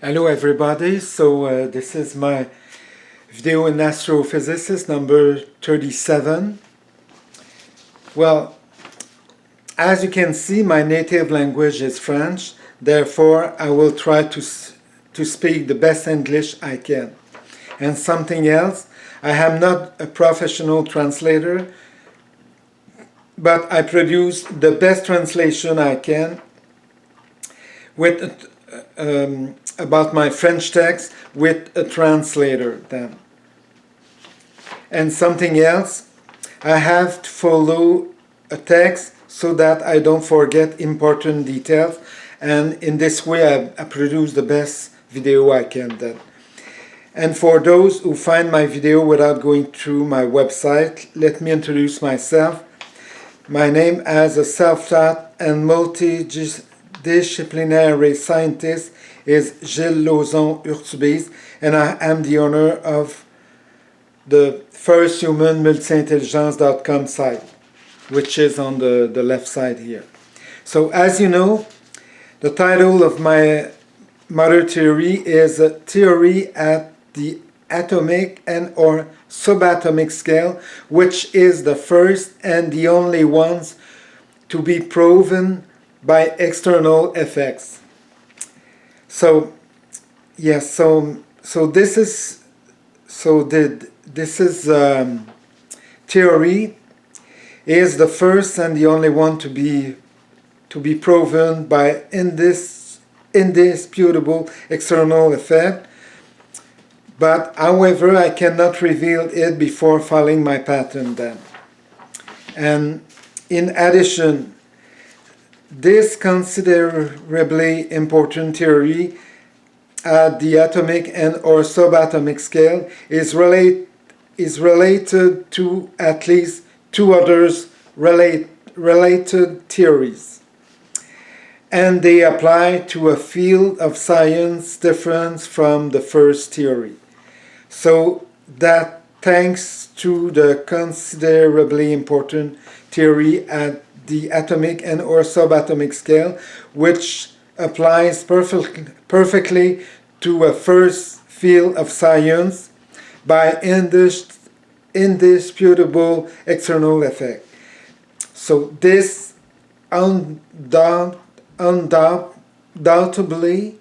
Hello everybody, so this is my video in astrophysics number 37. Well, as you can see, my native language is French, therefore I will try to speak the best English I can. And something else, I am not a professional translator, but I produce the best translation I can with about my French text with a translator then. And something else, I have to follow a text so that I don't forget important details, and in this way I produce the best video I can then. And for those who find my video without going through my website, let me introduce myself. My name as a self-taught and multidisciplinary scientist is Gilles Lauzon Urtubise, and I am the owner of the first human multi-intelligence.com site, which is on the left side here. So as you know, the title of my mother theory is a theory at the atomic and or subatomic scale, which is the first and the only ones to be proven by external effects. So yes, so this is theory is the first and the only one to be proven by indisputable external effect. But however, I cannot reveal it before filing my patent then. And in addition, this considerably important theory at the atomic and or subatomic scale is related to at least two others related theories. And they apply to a field of science different from the first theory. So that thanks to the considerably important theory at the atomic and or subatomic scale, which applies perfectly to a first field of science by indisputable external effect. So this undoubtedly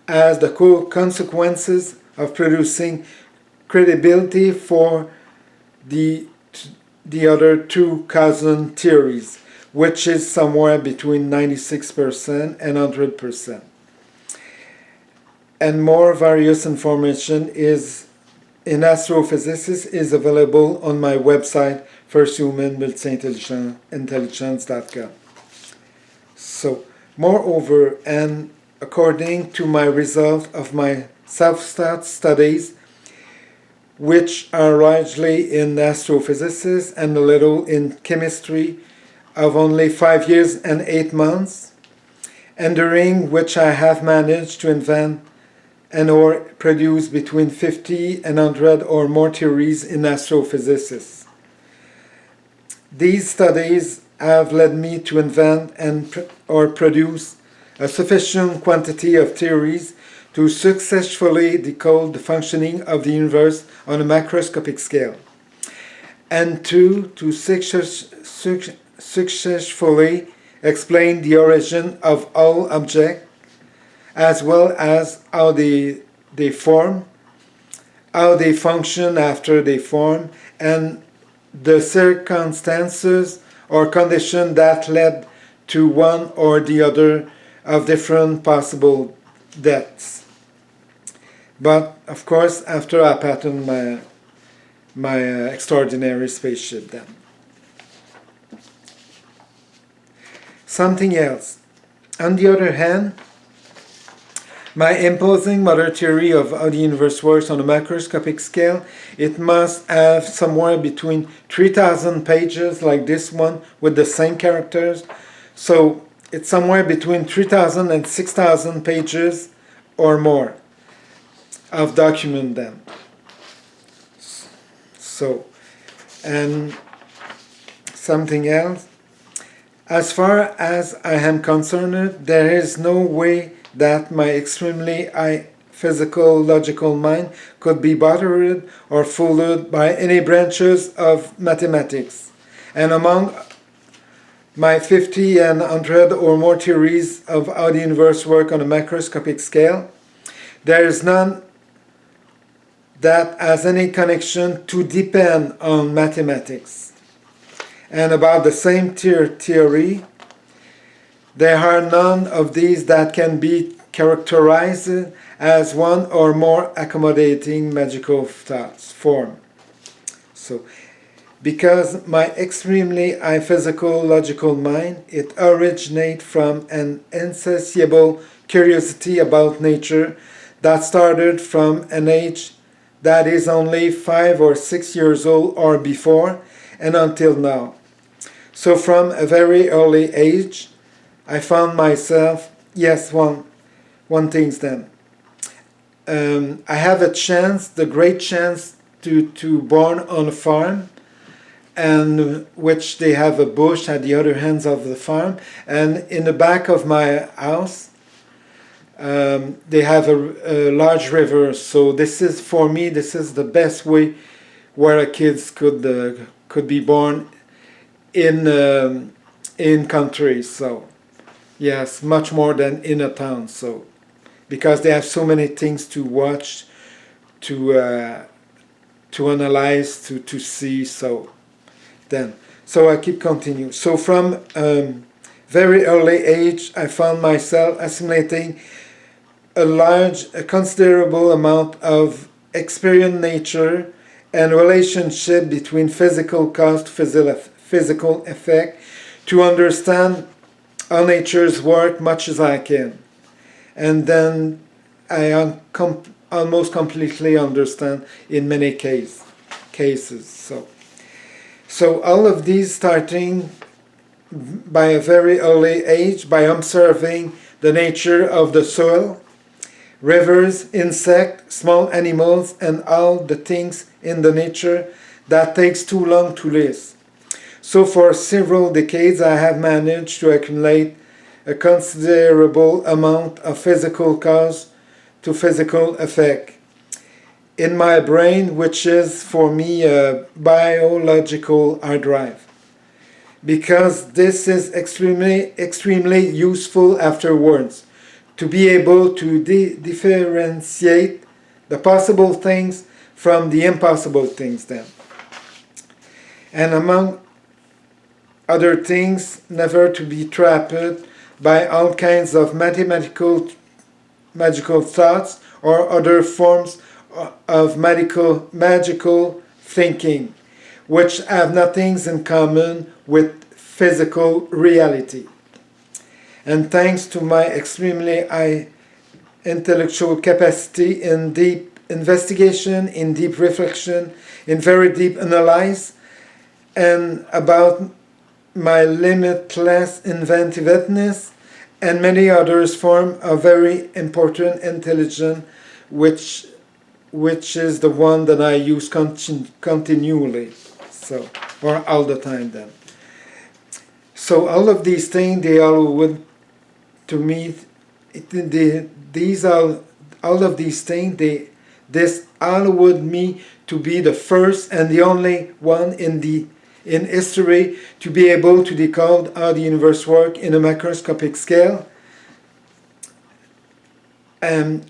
has the consequences of producing credibility for the other two cousin theories, which is somewhere between 96% and 100%. And more various information is in astrophysics is available on my website firsthumanmultiintelligence.com. So moreover, and according to my result of my self-taught studies, which are largely in astrophysics and a little in chemistry, of only 5 years and 8 months, and during which I have managed to invent and or produce between 50 and 100 or more theories in astrophysics. These studies have led me to invent and or produce a sufficient quantity of theories to successfully decode the functioning of the universe on a macroscopic scale, and to successfully explain the origin of all objects, as well as how they form, how they function after they form, and the circumstances or conditions that led to one or the other of different possible deaths. But of course, after I patent my extraordinary spaceship then. Something else. On the other hand, my imposing mother theory of how the universe works on a macroscopic scale, it must have somewhere between 3,000 pages like this one with the same characters. So it's somewhere between 3,000 and 6,000 pages or more of document then. So, and something else, As far as I am concerned, there is no way that my extremely high physical logical mind could be bothered or fooled by any branches of mathematics. And among my 50 and 100 or more theories of how the universe works on a macroscopic scale, there is none that has any connection to depend on mathematics. And about the same theory, there are none of these that can be characterized as one or more accommodating magical thoughts form. So, because my extremely high physical logical mind, it originates from an insatiable curiosity about nature that started from an age that is only 5 or 6 years old or before, and until now. So from a very early age, I found myself, yes, one thing then. I have a chance, the great chance to born on a farm, and which they have a bush at the other ends of the farm, and in the back of my house, they have a large river. So this is, for me, this is the best way where a kids could be born in countries. So yes, much more than in a town. So because they have so many things to watch, to analyze, to see. So I keep continue. So from very early age, I found myself assimilating a considerable amount of experienced nature and relationship between physical cause to physical effect to understand how nature's work much as I can. And then I almost completely understand in many cases. So all of these starting by a very early age, by observing the nature of the soil, rivers, insects, small animals, and all the things in the nature that takes too long to list. So for several decades I have managed to accumulate a considerable amount of physical cause to physical effect in my brain, which is for me a biological hard drive. Because this is extremely useful afterwards, to be able to differentiate the possible things from the impossible things then. And among other things, never to be trapped by all kinds of magical thoughts or other forms of magical thinking, which have nothing in common with physical reality. And thanks to my extremely high intellectual capacity in deep investigation, in deep reflection, in very deep analysis, and about my limitless inventiveness, and many others form a very important intelligence, which is the one that I use continually, so, or all the time then. So all of these things, they all would, to me, all of these things, this allowed me to be the first and the only one in history to be able to decode how the universe works in a macroscopic scale, and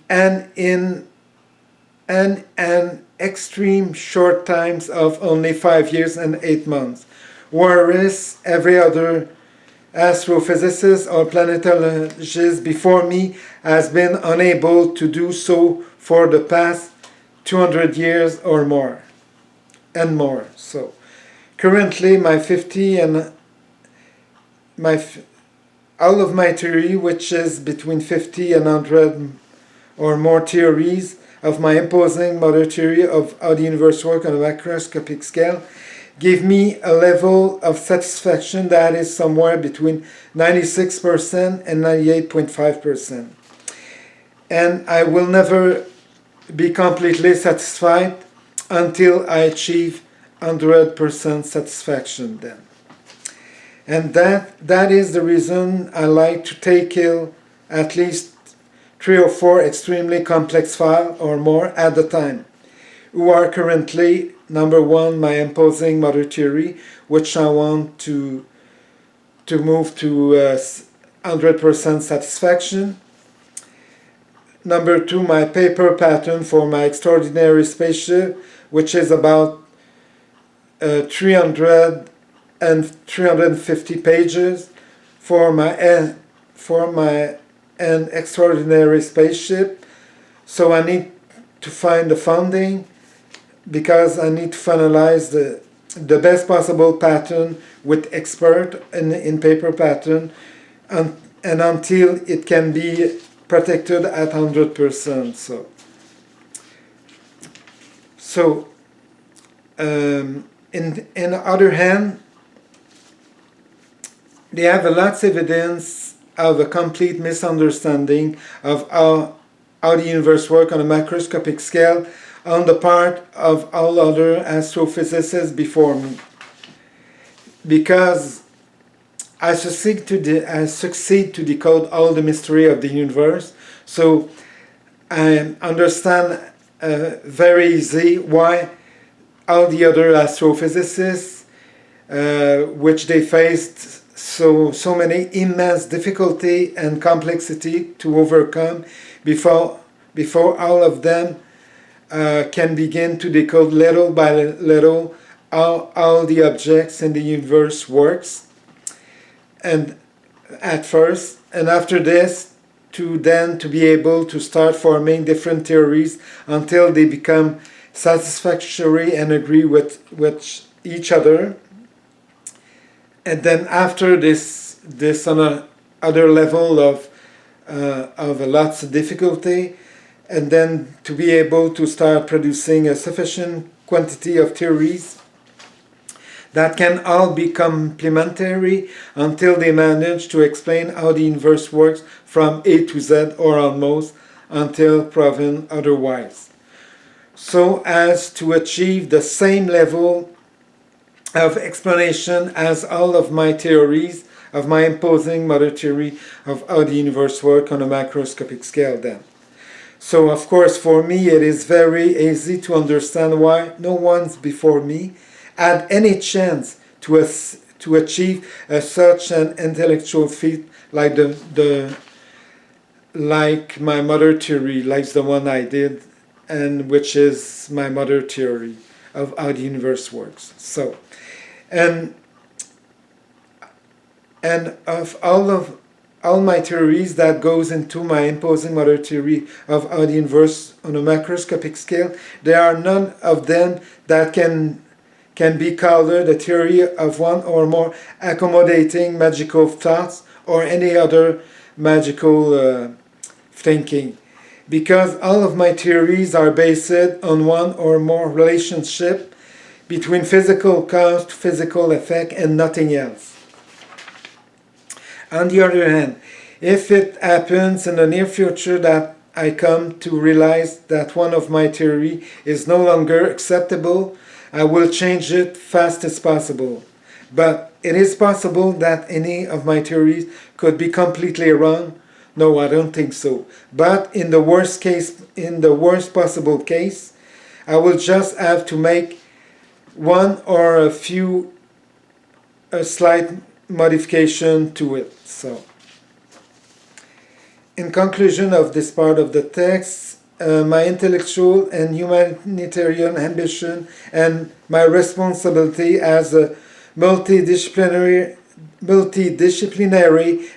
in an extreme short times of only 5 years and 8 months, whereas every other astrophysicist or planetologist before me has been unable to do so for the past 200 years or more, and more. So currently my 50 and all of my theory, which is between 50 and 100 or more theories of my imposing mother theory of how the universe works on a macroscopic scale, give me a level of satisfaction that is somewhere between 96% and 98.5%. And I will never be completely satisfied until I achieve 100% satisfaction then. And that is the reason I like to tackle at least 3 or 4 extremely complex files or more at a time, who are currently, number one, my imposing mother theory, which I want to move to 100% satisfaction. Number two, my paper pattern for my extraordinary spaceship, which is about 300 and 350 pages for my an extraordinary spaceship. So I need to find the funding, because I need to finalize the best possible pattern with expert in paper pattern, and until it can be protected at 100%. So in the other hand, they have lots of evidence of a complete misunderstanding of how the universe works on a macroscopic scale on the part of all other astrophysicists before me. Because I succeed to decode all the mystery of the universe, so I understand very easy why all the other astrophysicists, which they faced so many immense difficulty and complexity to overcome before all of them can begin to decode little by little how all the objects in the universe works, and at first, and after this, to be able to start forming different theories until they become satisfactory and agree with each other. And then after this on a other level of lots of difficulty, and then to be able to start producing a sufficient quantity of theories that can all be complementary until they manage to explain how the universe works from A to Z, or almost until proven otherwise, so as to achieve the same level of explanation as all of my theories, of my imposing mother theory of how the universe works on a macroscopic scale then. So of course for me it is very easy to understand why no one's before me had any chance to achieve such an intellectual feat like like my mother theory, like the one I did, and which is my mother theory of how the universe works. So, and of all my theories that goes into my imposing mother theory of how the universe on a macroscopic scale, there are none of them that can be called the theory of one or more accommodating magical thoughts or any other magical thinking, because all of my theories are based on one or more relationship between physical cause to physical effect and nothing else. On the other hand, if it happens in the near future that I come to realize that one of my theory is no longer acceptable, I will change it fast as possible. But it is possible that any of my theories could be completely wrong. No, I don't think so. But in the worst possible case, I will just have to make one or a slight modification to it. So, in conclusion of this part of the text, my intellectual and humanitarian ambition and my responsibility as a multidisciplinary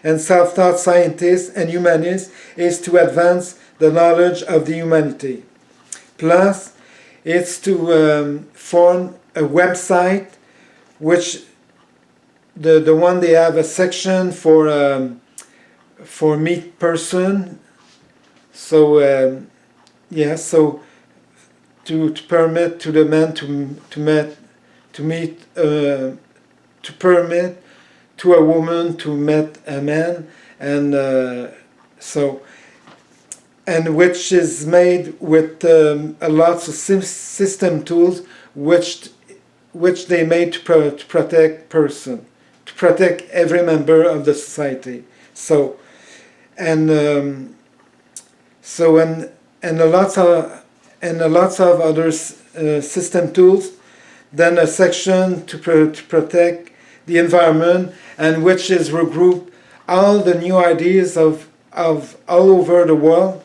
and self-taught scientist and humanist is to advance the knowledge of the humanity. Plus, it's to form a website, which the one they have a section for meet person. So so to permit to the man to permit to a woman to meet a man, and and which is made with a lots of system tools which they made to protect person, to protect every member of the society. So, and so and a lots of other system tools. Then a section to protect the environment, and which is regroup all the new ideas of all over the world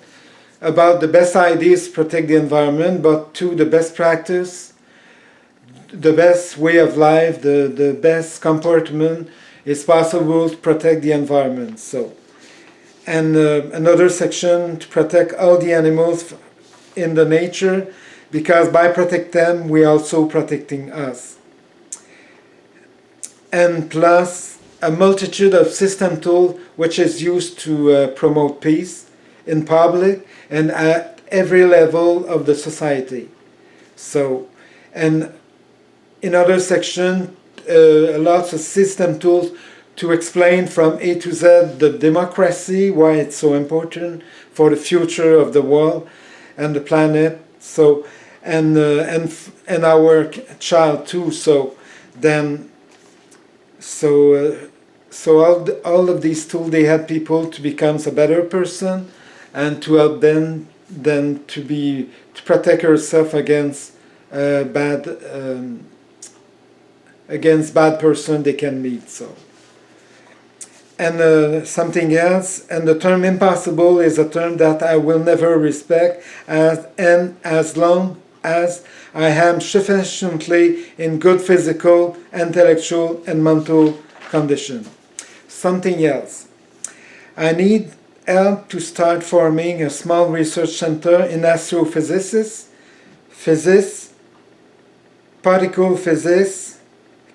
about the best ideas to protect the environment, but to the best practice, the best way of life, the best comportment is possible to protect the environment. So, and another section to protect all the animals in the nature, because by protect them, we also protecting us. And plus a multitude of system tools which is used to promote peace in public and at every level of the society. So, and in other section, lots of system tools to explain from A to Z the democracy, why it's so important for the future of the world and the planet. So, and our child too. So, then, all of these tools, they help people to become a better person, and to help them then to protect herself against bad person they can meet. So, and something else, and the term impossible is a term that I will never respect, as long as I am sufficiently in good physical, intellectual, and mental condition. Something else. I need help to start forming a small research center in astrophysics, physics, particle physics,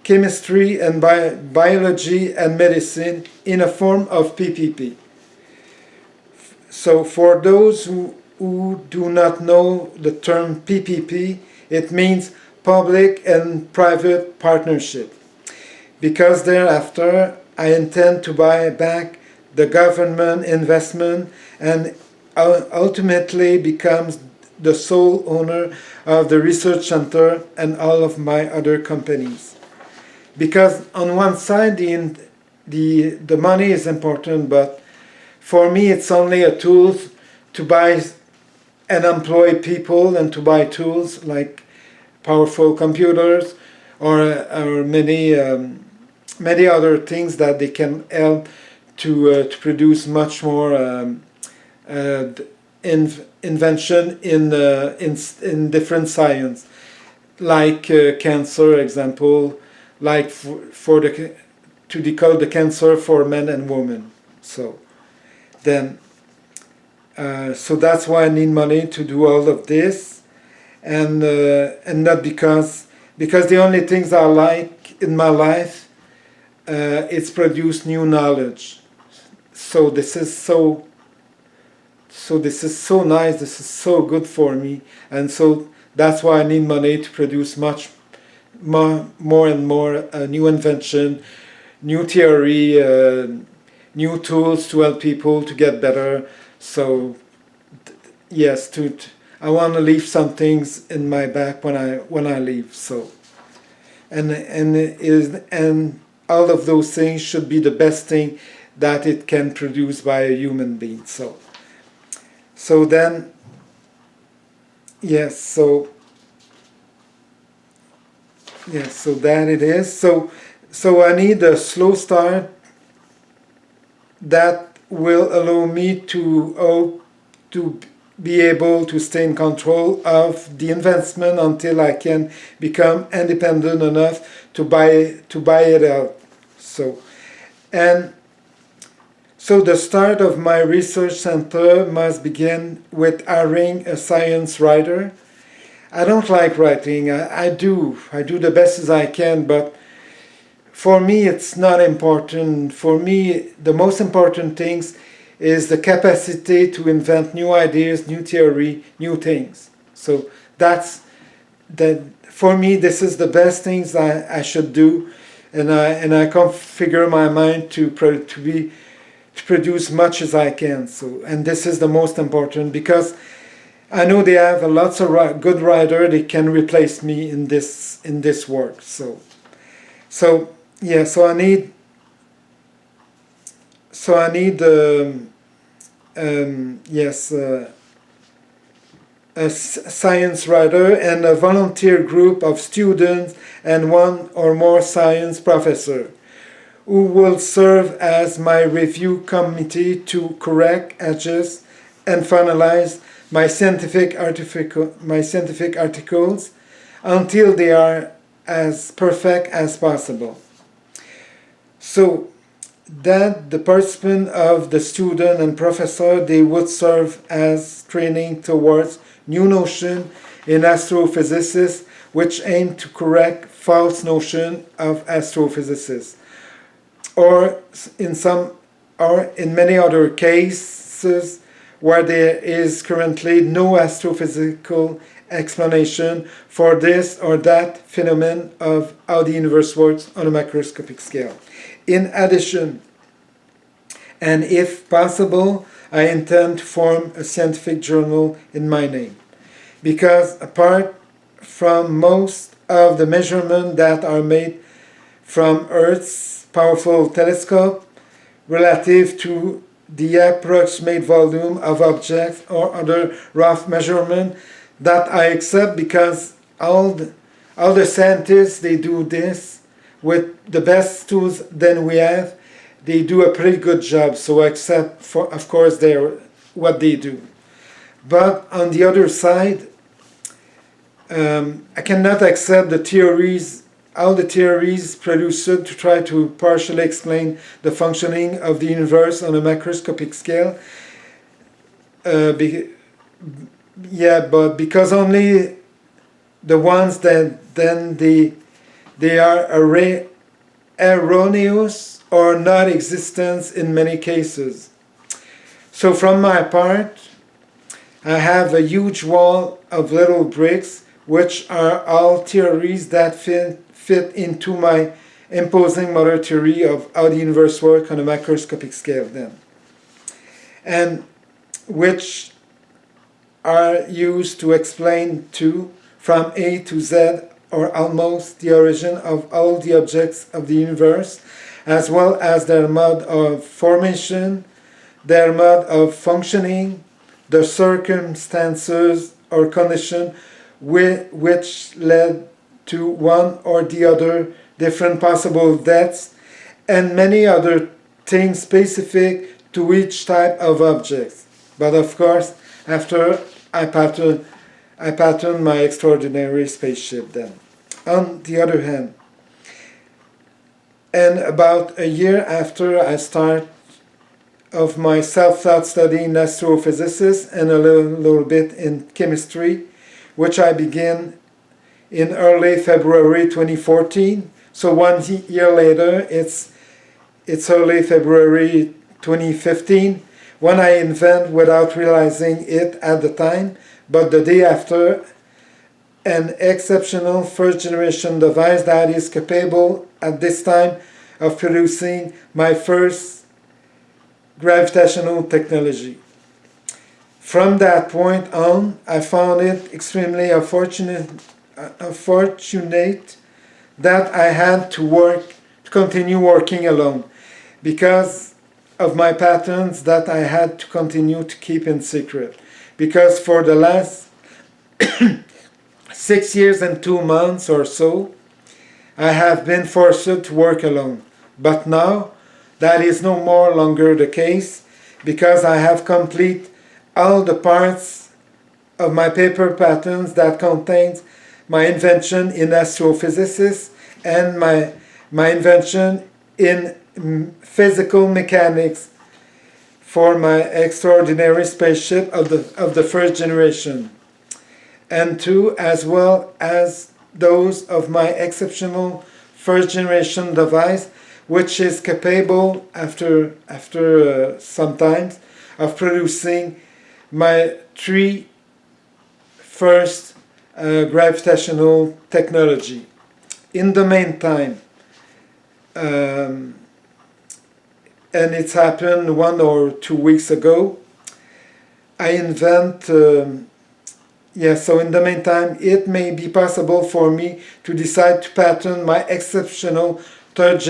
chemistry, and biology and medicine in a form of PPP. So for those who do not know the term PPP, it means public and private partnership. Because thereafter, I intend to buy back the government investment and ultimately becomes the sole owner of the research center and all of my other companies. Because on one side, the money is important, but for me it's only a tool to buy and employ people, and to buy tools like powerful computers or many other things that they can help to produce much more invention in different science, like cancer example, like to decode the cancer for men and women. So then, so that's why I need money to do all of this, and not because the only things I like in my life, it's produce new knowledge. So this is so nice. This is so good for me, and so that's why I need money to produce much more and more new invention, new theory, new tools to help people to get better. So yes, I want to leave some things in my back when I leave. So and all of those things should be the best thing that it can produce by a human being. So then, yes, so that it is. So I need a slow start that will allow me to be able to stay in control of the investment until I can become independent enough to buy it out. So the start of my research center must begin with hiring a science writer. I don't like writing. I do the best as I can, but for me it's not important. For me, the most important things is the capacity to invent new ideas, new theory, new things. So for me, this is the best things I should do, and I configure my mind to produce much as I can. So, and this is the most important, because I know they have lots of good writers. They can replace me in this work. So I need so I need yes, a science writer and a volunteer group of students and one or more science professor who will serve as my review committee to correct, adjust, and finalize my scientific articles until they are as perfect as possible. So that the participant of the student and professor, they would serve as training towards new notion in astrophysics, which aim to correct false notion of astrophysics, or in many other cases where there is currently no astrophysical explanation for this or that phenomenon of how the universe works on a macroscopic scale. In addition, and if possible, I intend to form a scientific journal in my name, because apart from most of the measurements that are made from Earth's powerful telescope relative to the approximate volume of objects or other rough measurement that I accept, because all the scientists, they do this with the best tools than we have. They do a pretty good job, so I accept, for, of course, what they do. But on the other side, I cannot accept all the theories produced to try to partially explain the functioning of the universe on a macroscopic scale. But because only the ones that then they are erroneous or non-existent in many cases. So from my part, I have a huge wall of little bricks, which are all theories that fit into my imposing mother theory of how the universe works on a macroscopic scale then, and which are used to explain from A to Z, or almost, the origin of all the objects of the universe, as well as their mode of formation, their mode of functioning, the circumstances or condition which led to one or the other different possible deaths, and many other things specific to each type of objects. But of course, after I pattern my extraordinary spaceship then. On the other hand, and about a year after I start of my self-taught study in astrophysics and a little bit in chemistry, which I began in early February 2014. So 1 year later, it's early February 2015, when I invent, without realizing it at the time, but the day after, an exceptional first-generation device that is capable at this time of producing my first gravitational technology. From that point on, I found it extremely unfortunate that I had to continue working alone, because of my patterns that I had to continue to keep in secret. Because for the last 6 years and 2 months or so, I have been forced to work alone. But now, that is no more longer the case, because I have complete all the parts of my paper patterns that contains my invention in astrophysics and my invention in physical mechanics for my extraordinary spaceship of the first generation, and two, as well as those of my exceptional first generation device, which is capable after sometimes of producing my 3 first gravitational technology. In the meantime, and it's happened 1 or 2 weeks ago, I invent, so in the meantime, it may be possible for me to decide to patent my exceptional third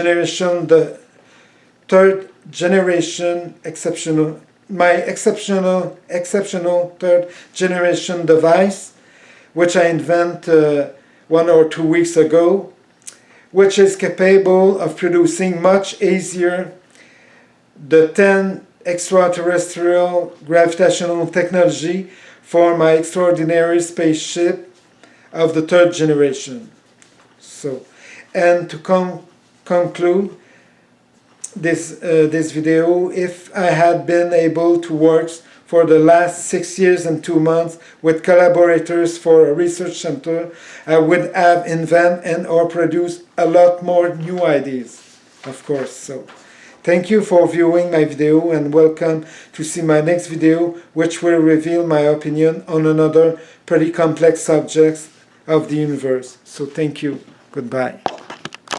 generation exceptional third generation device, which I invented 1 or 2 weeks ago, which is capable of producing much easier the 10 extraterrestrial gravitational technology for my extraordinary spaceship of the third generation. So, and to conclude this video, if I had been able to work for the last 6 years and 2 months with collaborators for a research center, I would have invented and or produced a lot more new ideas, of course. So thank you for viewing my video, and welcome to see my next video, which will reveal my opinion on another pretty complex subject of the universe. So thank you. Goodbye.